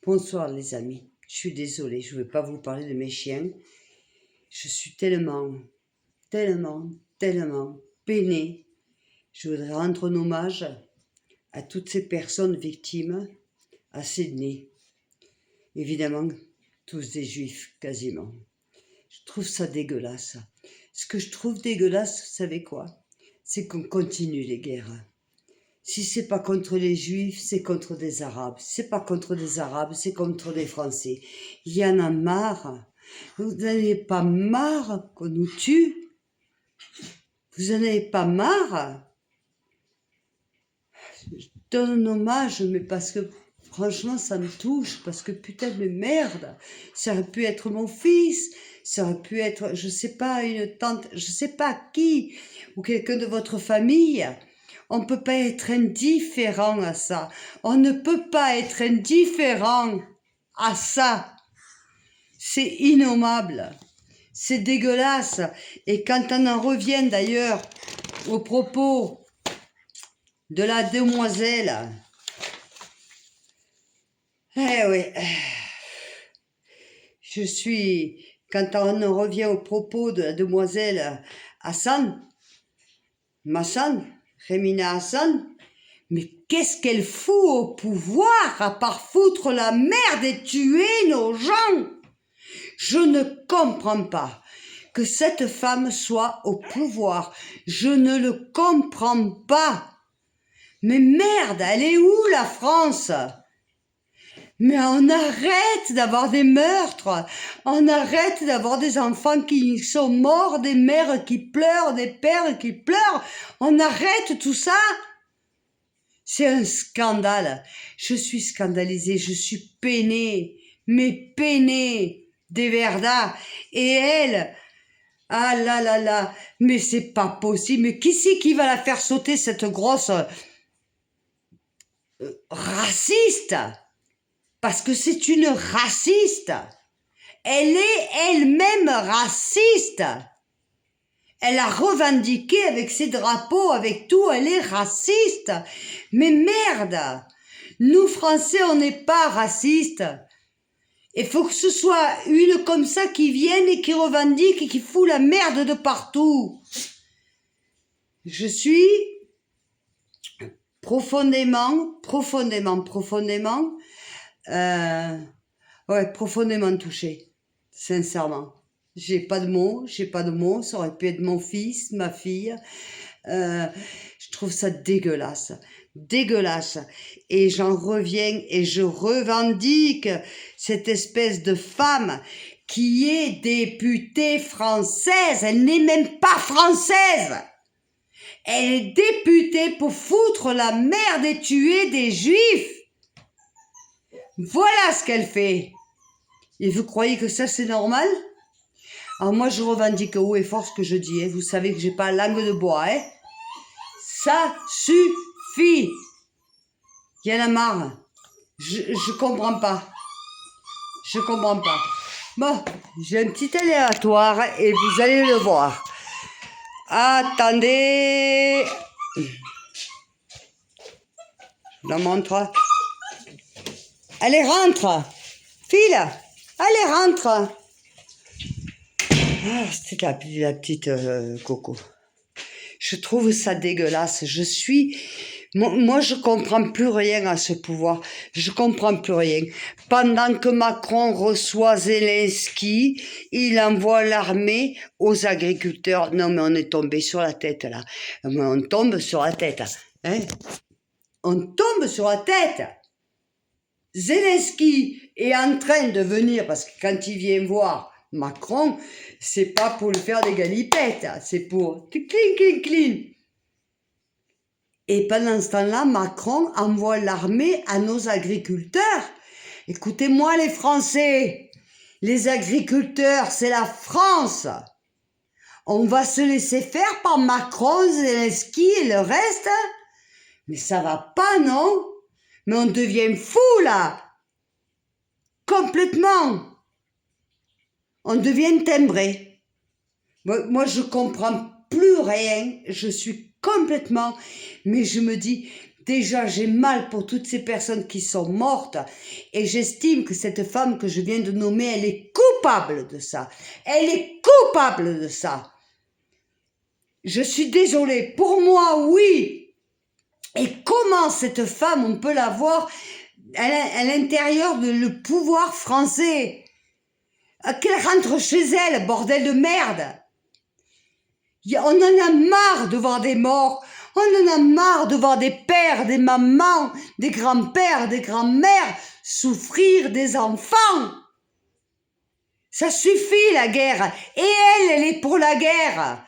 Bonsoir les amis, je suis désolée, je ne vais pas vous parler de mes chiens. Je suis tellement peinée. Je voudrais rendre un hommage à toutes ces personnes victimes à Sydney. Évidemment, tous des juifs, quasiment. Je trouve ça dégueulasse. Ce que je trouve dégueulasse, vous savez quoi? C'est qu'on continue les guerres. Si c'est pas contre les juifs, c'est contre des arabes. Si c'est pas contre des arabes, c'est contre des français. Il y en a marre. Vous n'en avez pas marre qu'on nous tue? Vous n'en avez pas marre? Je donne un hommage, mais parce que franchement ça me touche, parce que putain de merde, ça aurait pu être mon fils, ça aurait pu être, je sais pas, une tante, je sais pas qui, ou quelqu'un de votre famille. On ne peut pas être indifférent à ça. On ne peut pas être indifférent à ça. C'est innommable. C'est dégueulasse. Et quand on en revient d'ailleurs au propos de la demoiselle, quand on en revient au propos de la demoiselle Hassan, Remina Hassan, mais qu'est-ce qu'elle fout au pouvoir à part foutre la merde et tuer nos gens? Je ne comprends pas que cette femme soit au pouvoir. Je ne le comprends pas. Mais merde, elle est où la France? Mais on arrête d'avoir des meurtres, on arrête d'avoir des enfants qui sont morts, des mères qui pleurent, des pères qui pleurent, on arrête tout ça. C'est un scandale. Je suis scandalisée, je suis peinée, mais peinée, des verdats. Et elle, ah là là là, mais c'est pas possible. Mais qui c'est qui va la faire sauter, cette grosse raciste? Parce que c'est une raciste. Elle est elle-même raciste. Elle a revendiqué avec ses drapeaux, avec tout, elle est raciste. Mais merde, nous Français, on n'est pas racistes. Il faut que ce soit une comme ça qui vienne et qui revendique et qui fout la merde de partout. Je suis profondément touchée, sincèrement. J'ai pas de mots, ça aurait pu être mon fils, ma fille. Je trouve ça dégueulasse. Et j'en reviens et je revendique cette espèce de femme qui est députée française. Elle n'est même pas française. Elle est députée pour foutre la merde et tuer des juifs. Voilà ce qu'elle fait. Et vous croyez que ça c'est normal? Alors moi je revendique haut et fort ce que je dis. Vous savez que j'ai pas la langue de bois. Ça suffit. Il y en a marre. Je comprends pas. Bon, j'ai un petit aléatoire et vous allez le voir. Attendez. Je la montre. Allez, rentre. File. Allez, rentre. Ah, c'était la petite Coco. Je trouve ça dégueulasse. Moi, je comprends plus rien à ce pouvoir. Je comprends plus rien. Pendant que Macron reçoit Zelensky, il envoie l'armée aux agriculteurs. Non, mais on est tombé sur la tête, là. Mais on tombe sur la tête. Hein? On tombe sur la tête. Zelensky est en train de venir, parce que quand il vient voir Macron, c'est pas pour lui faire des galipettes, c'est pour clean. Et pendant ce temps-là, Macron envoie l'armée à nos agriculteurs. Écoutez-moi les Français, les agriculteurs, c'est la France. On va se laisser faire par Macron, Zelensky et le reste? Mais ça va pas, non? Mais on devient fou, là. Complètement. On devient timbré. Moi, je comprends plus rien. Je suis complètement... Mais je me dis, Déjà, j'ai mal pour toutes ces personnes qui sont mortes et j'estime que cette femme que je viens de nommer, elle est coupable de ça. Elle est coupable de ça. Je suis désolée. Pour moi, oui. Et comment cette femme, on peut la voir à l'intérieur le pouvoir français? Qu'elle rentre chez elle, bordel de merde. On en a marre de voir des morts. On en a marre de voir des pères, des mamans, des grands-pères, des grands-mères souffrir des enfants. Ça suffit la guerre. Et elle est pour la guerre.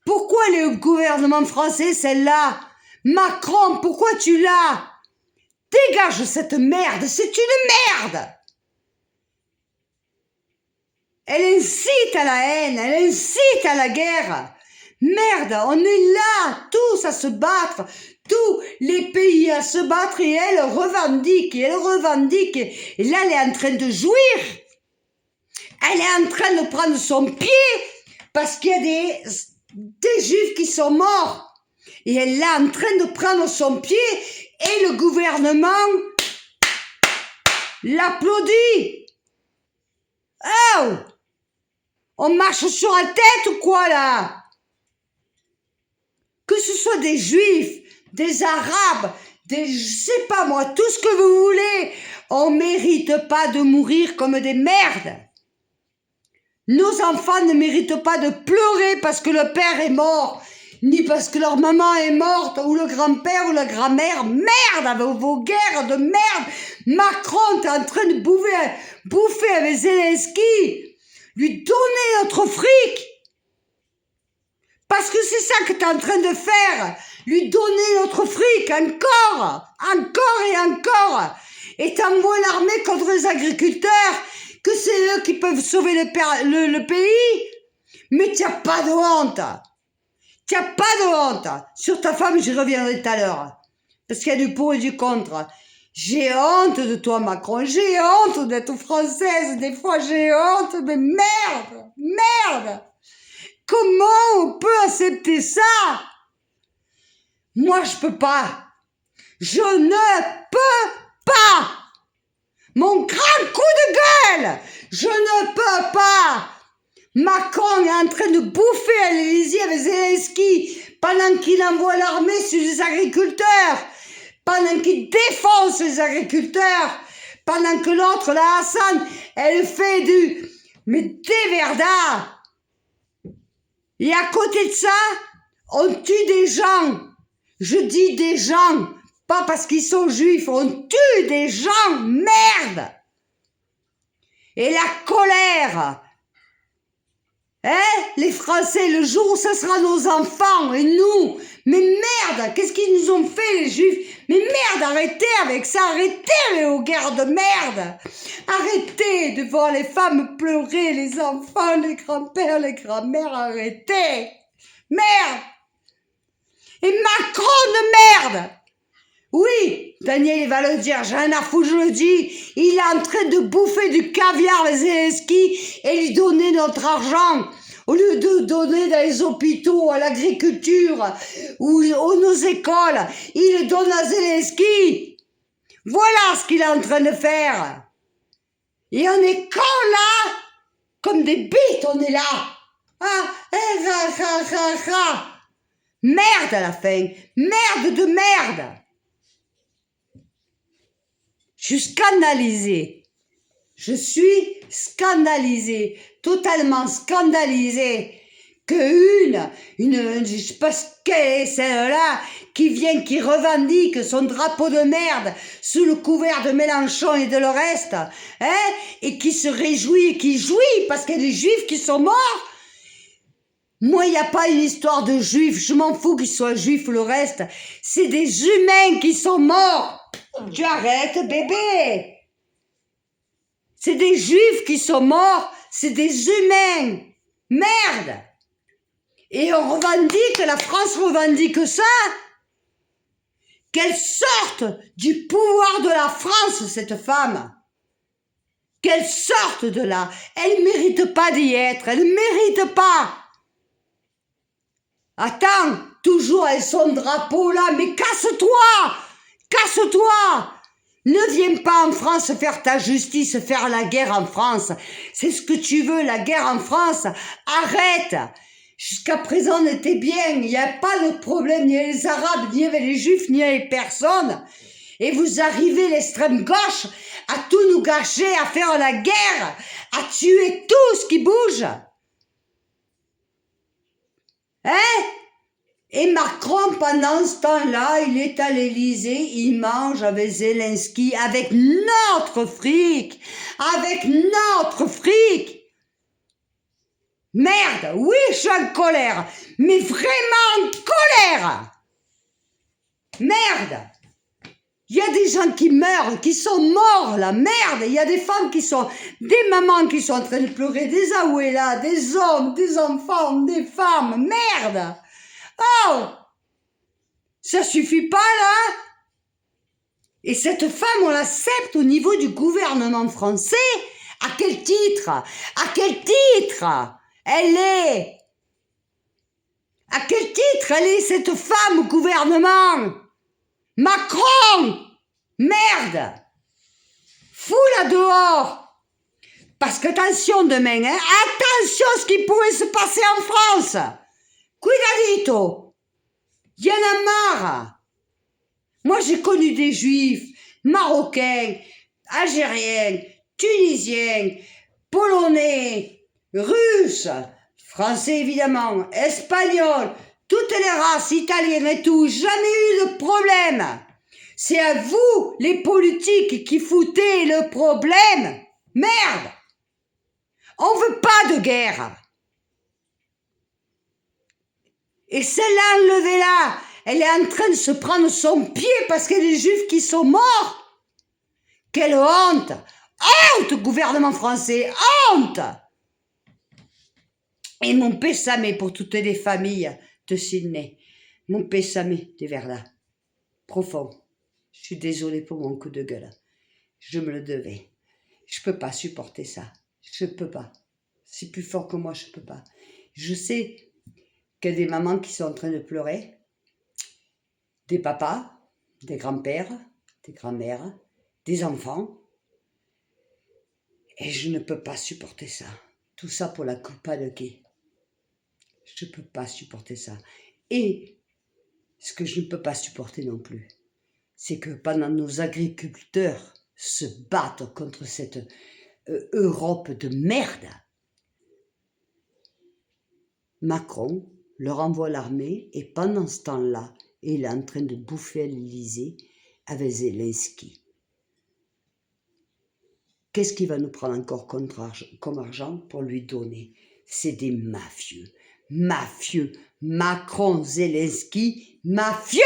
Pourquoi le gouvernement français, celle-là? Macron, pourquoi tu l'as? Dégage cette merde, c'est une merde. Elle incite à la haine, elle incite à la guerre. Merde, on est là, tous à se battre, tous les pays à se battre et elle revendique, et là elle est en train de jouir. Elle est en train de prendre son pied parce qu'il y a des juifs qui sont morts. Et elle est en train de prendre son pied et le gouvernement l'applaudit. Oh! On marche sur la tête ou quoi là? Que ce soit des juifs, des arabes, je sais pas moi, tout ce que vous voulez, on mérite pas de mourir comme des merdes. Nos enfants ne méritent pas de pleurer parce que le père est mort, ni parce que leur maman est morte, ou le grand-père ou la grand-mère. Merde avec vos guerres de merde. Macron, t'es en train de bouffer avec Zelensky, lui donner notre fric. Parce que c'est ça que t'es en train de faire, lui donner notre fric, encore et encore. Et t'envoies l'armée contre les agriculteurs, que c'est eux qui peuvent sauver le pays. Mais t'as pas de honte. T'as pas de honte. Sur ta femme, j'y reviendrai tout à l'heure. Parce qu'il y a du pour et du contre. J'ai honte de toi, Macron. J'ai honte d'être française. Des fois, j'ai honte. Mais merde. Comment on peut accepter ça? Moi, je peux pas. Je ne peux pas. Mon grand coup de gueule. Je ne peux pas. Macron est en train de bouffer à l'Élysée avec Zelensky pendant qu'il envoie l'armée sur les agriculteurs, pendant qu'il défonce les agriculteurs, pendant que l'autre, la Hassan, elle fait mais des verdats. Et à côté de ça, on tue des gens. Je dis des gens, pas parce qu'ils sont juifs, on tue des gens, merde. Et la colère. Les Français, le jour où ça sera nos enfants et nous. Mais merde, qu'est-ce qu'ils nous ont fait les Juifs? Mais merde, arrêtez avec ça, arrêtez les guerres de merde. Arrêtez de voir les femmes pleurer, les enfants, les grands-pères, les grands-mères, arrêtez. Merde. Et Macron de merde. Oui, Daniel, il va le dire, j'ai rien à foutre, je le dis. Il est en train de bouffer du caviar, les Zelensky, et lui donner notre argent. Au lieu de donner dans les hôpitaux, à l'agriculture, ou nos écoles, il le donne à Zelensky. Voilà ce qu'il est en train de faire. Et on est quand là, comme des bites, on est là. Merde à la fin. Merde de merde. Je suis scandalisée. Je suis scandalisée, totalement scandalisée, je sais pas ce qu'elle est celle-là, qui revendique son drapeau de merde sous le couvert de Mélenchon et de le reste, et qui se réjouit, qui jouit parce qu'il y a des juifs qui sont morts. Moi, il n'y a pas une histoire de juifs, je m'en fous qu'ils soient juifs ou le reste, c'est des humains qui sont morts. Tu arrêtes, bébé. C'est des juifs qui sont morts, c'est des humains. Merde. Et on revendique, la France revendique ça. Qu'elle sorte du pouvoir de la France, cette femme. Qu'elle sorte de là. Elle ne mérite pas d'y être, elle ne mérite pas. Attends, toujours avec son drapeau là, mais casse-toi. Casse-toi! Ne viens pas en France faire ta justice, faire la guerre en France. C'est ce que tu veux, la guerre en France. Arrête! Jusqu'à présent, on était bien. Il n'y a pas de problème, ni avec les Arabes, ni avec les Juifs, ni avec personne. Et vous arrivez, l'extrême gauche, à tout nous gâcher, à faire la guerre, à tuer tout ce qui bouge. Hein? Et Macron, pendant ce temps-là, il est à l'Élysée, il mange avec Zelensky, avec notre fric. Avec notre fric. Merde, oui, je suis en colère, mais vraiment en colère. Merde. Il y a des gens qui meurent, qui sont morts, là, merde. Il y a des femmes qui sont, des mamans qui sont en train de pleurer, des aouelas, des hommes, des enfants, des femmes, merde. Oh, ça suffit pas, là. Et cette femme, on l'accepte au niveau du gouvernement français. À quel titre? À quel titre elle est? À quel titre elle est, cette femme, au gouvernement? Macron! Merde! Fous-la dehors! Parce qu'attention demain, hein? Attention à ce qui pourrait se passer en France! Cuidadito! Y en a marre! Moi, j'ai connu des juifs, marocains, algériens, tunisiens, polonais, russes, français évidemment, espagnols, toutes les races, italiennes et tout, jamais eu de problème. C'est à vous, les politiques, qui foutez le problème. Merde! On veut pas de guerre. Et celle-là, enlevez-la. Elle est en train de se prendre son pied parce qu'il y a des juifs qui sont morts. Quelle honte! Honte, gouvernement français! Honte! Et mon pessamé pour toutes les familles de Sydney. Mon pessamé de Verla. Profond. Je suis désolée pour mon coup de gueule. Je me le devais. Je peux pas supporter ça. Je peux pas. C'est plus fort que moi, je peux pas. Je sais qu'il y a des mamans qui sont en train de pleurer, des papas, des grands-pères, des grands-mères, des enfants. Et je ne peux pas supporter ça. Tout ça pour la culpa de qui? Je ne peux pas supporter ça. Et ce que je ne peux pas supporter non plus, c'est que pendant nos agriculteurs se battent contre cette Europe de merde, Macron leur envoie l'armée et pendant ce temps-là, il est en train de bouffer à l'Élysée avec Zelensky. Qu'est-ce qu'il va nous prendre encore comme argent pour lui donner? C'est des mafieux. Mafieux. Macron, Zelensky, mafieux!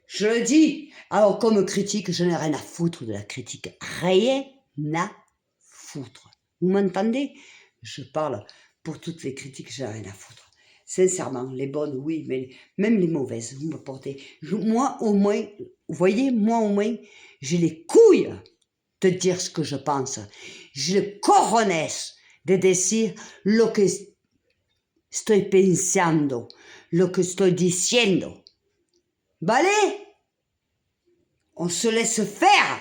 Je le dis. Alors, comme critique, je n'ai rien à foutre de la critique. Rien à foutre. Vous m'entendez? Je parle pour toutes les critiques, je n'ai rien à foutre. Sincèrement, les bonnes, oui, mais même les mauvaises, vous me portez. Moi, au moins, vous voyez, moi, au moins, j'ai les couilles de dire ce que je pense. J'ai le cojones de decir lo que estoy pensando, lo que estoy diciendo. Vale? On se laisse faire.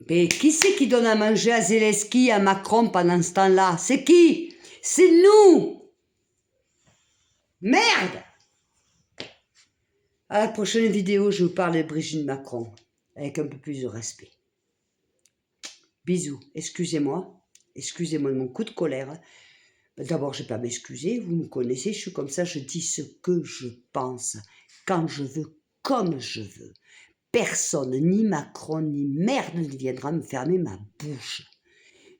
Mais qui c'est qui donne à manger à Zelensky, à Macron pendant ce temps-là? C'est qui? C'est nous. Merde. À la prochaine vidéo, je vous parle de Brigitte Macron, avec un peu plus de respect. Bisous. Excusez-moi de mon coup de colère. D'abord, je ne vais pas m'excuser, vous me connaissez, je suis comme ça, je dis ce que je pense, quand je veux, comme je veux. Personne, ni Macron, ni merde ne viendra me fermer ma bouche.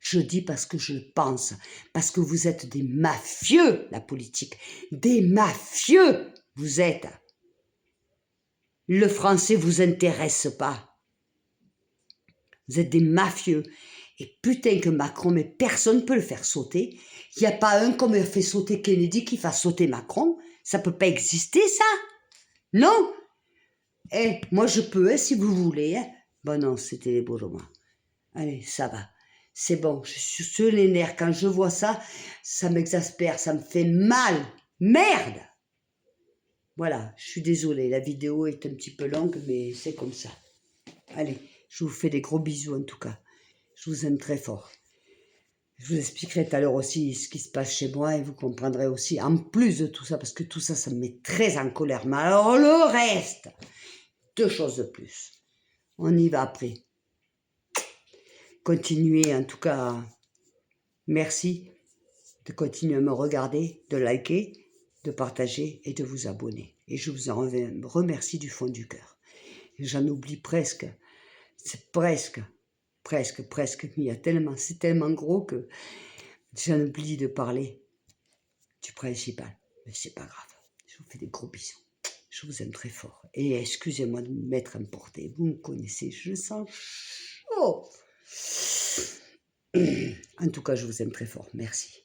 Je dis parce que je le pense, parce que vous êtes des mafieux, la politique. Des mafieux, vous êtes. Le français vous intéresse pas. Vous êtes des mafieux. Et putain que Macron, mais personne ne peut le faire sauter. Il n'y a pas un comme il a fait sauter Kennedy qui fasse sauter Macron. Ça ne peut pas exister, ça. Non. Eh, moi je peux, hein, si vous voulez. Hein. Bon non, c'était les beaux romans. Allez, ça va. C'est bon, je suis sur les nerfs. Quand je vois ça, ça m'exaspère, ça me fait mal. Merde. Voilà, je suis désolée, la vidéo est un petit peu longue, mais c'est comme ça. Allez, je vous fais des gros bisous en tout cas. Je vous aime très fort. Je vous expliquerai tout à l'heure aussi ce qui se passe chez moi et vous comprendrez aussi, en plus de tout ça, parce que tout ça, ça me met très en colère. Mais alors le reste, 2 choses de plus. On y va après. Continuez en tout cas, merci de continuer à me regarder, de liker, de partager et de vous abonner. Et je vous en remercie du fond du cœur. J'en oublie presque, c'est presque, mais il y a tellement, c'est tellement gros que j'en oublie de parler du principal. Mais c'est pas grave, je vous fais des gros bisous. Je vous aime très fort. Et excusez-moi de m'être emporté. Vous me connaissez, je sens chaud. En tout cas, je vous aime très fort. Merci.